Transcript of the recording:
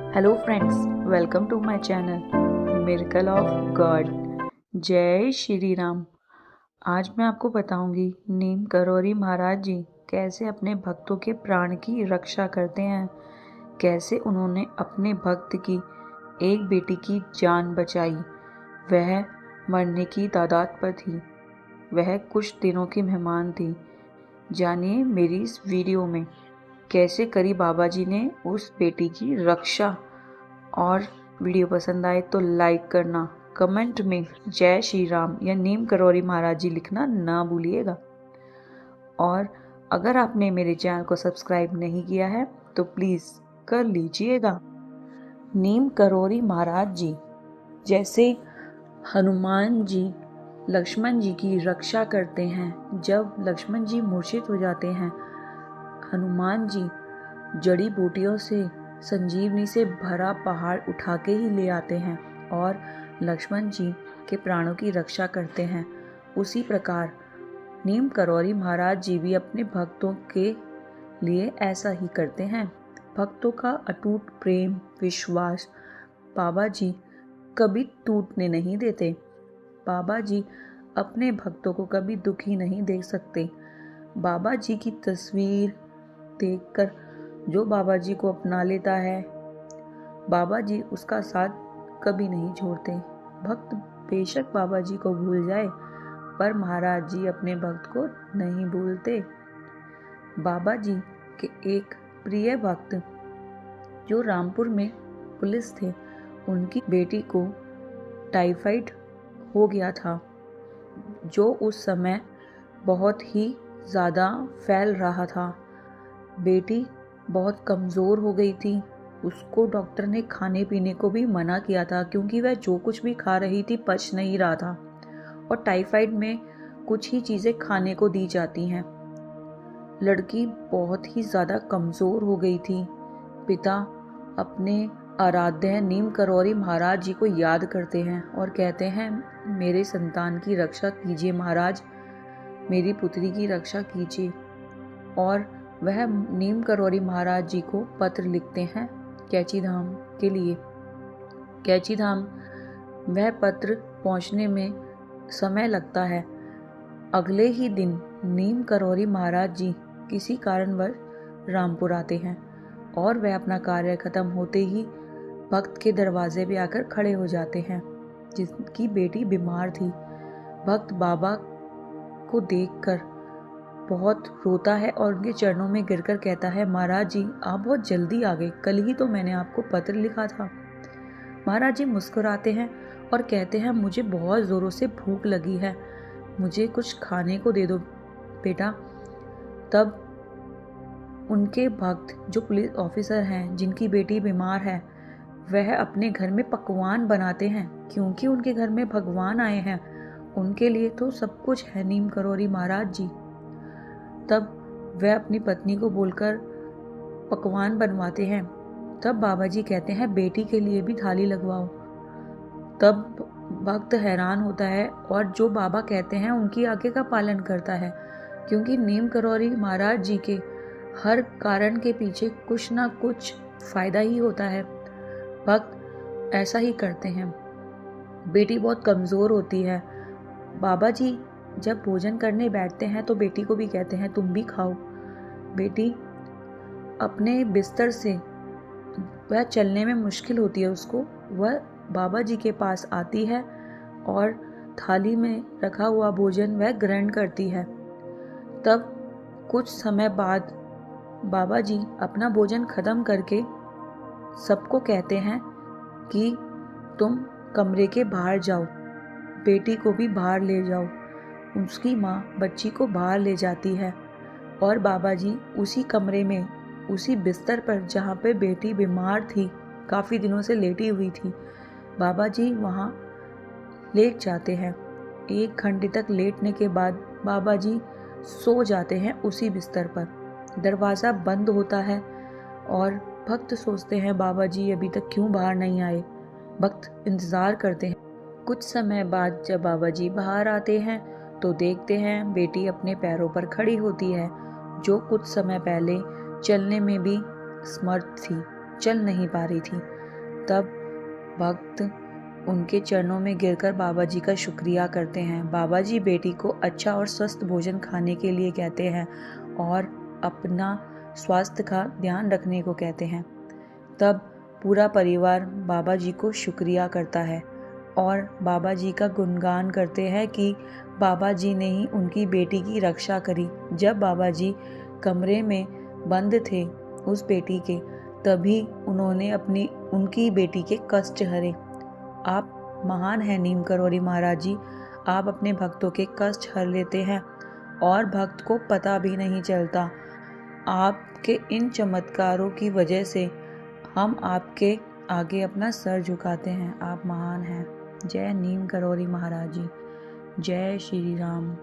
Hello friends, welcome to my channel miracle of God. जय श्री राम। आज मैं आपको बताऊंगी नीम करौरी महाराज जी कैसे अपने भक्तों के प्राण की रक्षा करते हैं, कैसे उन्होंने अपने भक्त की एक बेटी की जान बचाई। वह मरने की तादाद पर थी, वह कुछ दिनों की मेहमान थी। जानिए मेरी इस वीडियो में कैसे करी बाबा जी ने उस बेटी की रक्षा। और वीडियो पसंद आए तो लाइक करना, कमेंट में जय श्री राम या नीम करौरी महाराज जी लिखना ना भूलिएगा। और अगर आपने मेरे चैनल को सब्सक्राइब नहीं किया है तो प्लीज़ कर लीजिएगा। नीम करौरी महाराज जी जैसे हनुमान जी लक्ष्मण जी की रक्षा करते हैं। जब लक्ष्मण जी मूर्छित हो जाते हैं, हनुमान जी जड़ी बूटियों से संजीवनी से भरा पहाड़ उठा के ही ले आते हैं और लक्ष्मण जी के प्राणों की रक्षा करते हैं। उसी प्रकार नीम करौरी महाराज जी भी अपने भक्तों के लिए ऐसा ही करते हैं। भक्तों का अटूट प्रेम विश्वास बाबा जी कभी टूटने नहीं देते। बाबा जी अपने भक्तों को कभी दुखी नहीं देख सकते। बाबा जी की तस्वीर देखकर जो बाबा जी को अपना लेता है, बाबा जी उसका साथ कभी नहीं छोड़ते। भक्त बेशक बाबा जी को भूल जाए, पर महाराज जी अपने भक्त को नहीं भूलते। बाबा जी के एक प्रिय भक्त जो रामपुर में पुलिस थे, उनकी बेटी को टाइफाइड हो गया था, जो उस समय बहुत ही ज़्यादा फैल रहा था। बेटी बहुत कमज़ोर हो गई थी। उसको डॉक्टर ने खाने पीने को भी मना किया था, क्योंकि वह जो कुछ भी खा रही थी पच नहीं रहा था। और टाइफाइड में कुछ ही चीज़ें खाने को दी जाती हैं। लड़की बहुत ही ज़्यादा कमज़ोर हो गई थी। पिता अपने आराध्य नीम करौरी महाराज जी को याद करते हैं और कहते हैं, मेरे संतान की रक्षा कीजिए महाराज, मेरी पुत्री की रक्षा कीजिए। और वह नीम करौरी महाराज जी को पत्र लिखते हैं कैची धाम के लिए। कैची धाम वह पत्र पहुंचने में समय लगता है। अगले ही दिन नीम करौरी महाराज जी किसी कारणवश रामपुर आते हैं और वह अपना कार्य खत्म होते ही भक्त के दरवाजे पे आकर खड़े हो जाते हैं, जिनकी बेटी बीमार थी। भक्त बाबा को देखकर बहुत रोता है और उनके चरणों में गिरकर कहता है, महाराज जी आप बहुत जल्दी आ गए, कल ही तो मैंने आपको पत्र लिखा था। महाराज जी मुस्कुराते हैं और कहते हैं, मुझे बहुत ज़ोरों से भूख लगी है, मुझे कुछ खाने को दे दो बेटा। तब उनके भक्त जो पुलिस ऑफिसर हैं, जिनकी बेटी बीमार है, वह अपने घर में पकवान बनाते हैं, क्योंकि उनके घर में भगवान आए हैं, उनके लिए तो सब कुछ है नीम करौरी महाराज जी। तब वह अपनी पत्नी को बोलकर पकवान बनवाते हैं। तब बाबा जी कहते हैं, बेटी के लिए भी थाली लगवाओ। तब भक्त हैरान होता है और जो बाबा कहते हैं उनकी आज्ञा का पालन करता है, क्योंकि नीम करौरी महाराज जी के हर कारण के पीछे कुछ ना कुछ फायदा ही होता है। भक्त ऐसा ही करते हैं। बेटी बहुत कमज़ोर होती है। बाबा जी जब भोजन करने बैठते हैं तो बेटी को भी कहते हैं, तुम भी खाओ। बेटी अपने बिस्तर से, वह चलने में मुश्किल होती है उसको, वह बाबा जी के पास आती है और थाली में रखा हुआ भोजन वह ग्रहण करती है। तब कुछ समय बाद बाबा जी अपना भोजन खत्म करके सबको कहते हैं कि तुम कमरे के बाहर जाओ, बेटी को भी बाहर ले जाओ। उसकी माँ बच्ची को बाहर ले जाती है और बाबा जी उसी कमरे में, उसी बिस्तर पर जहाँ पे बेटी बीमार थी, काफ़ी दिनों से लेटी हुई थी, बाबा जी वहाँ लेट जाते हैं। 1 घंटे तक लेटने के बाद बाबा जी सो जाते हैं उसी बिस्तर पर। दरवाज़ा बंद होता है और भक्त सोचते हैं, बाबा जी अभी तक क्यों बाहर नहीं आए। भक्त इंतज़ार करते हैं। कुछ समय बाद जब बाबा जी बाहर आते हैं तो देखते हैं बेटी अपने पैरों पर खड़ी होती है, जो कुछ समय पहले चलने में भी समर्थ थी, चल नहीं पा रही थी। तब भक्त उनके चरणों में गिरकर बाबा जी का शुक्रिया करते हैं। बाबा जी बेटी को अच्छा और स्वस्थ भोजन खाने के लिए कहते हैं और अपना स्वास्थ्य का ध्यान रखने को कहते हैं। तब पूरा परिवार बाबा जी को शुक्रिया करता है और बाबा जी का गुणगान करते हैं कि बाबा जी ने ही उनकी बेटी की रक्षा करी। जब बाबा जी कमरे में बंद थे उस बेटी के, तभी उन्होंने उनकी बेटी के कष्ट हरे। आप महान हैं नीम करौरी महाराज जी। आप अपने भक्तों के कष्ट हर लेते हैं और भक्त को पता भी नहीं चलता। आपके इन चमत्कारों की वजह से हम आपके आगे अपना सर झुकाते हैं। आप महान हैं। जय नीम करौरी महाराज जी। जय श्री राम।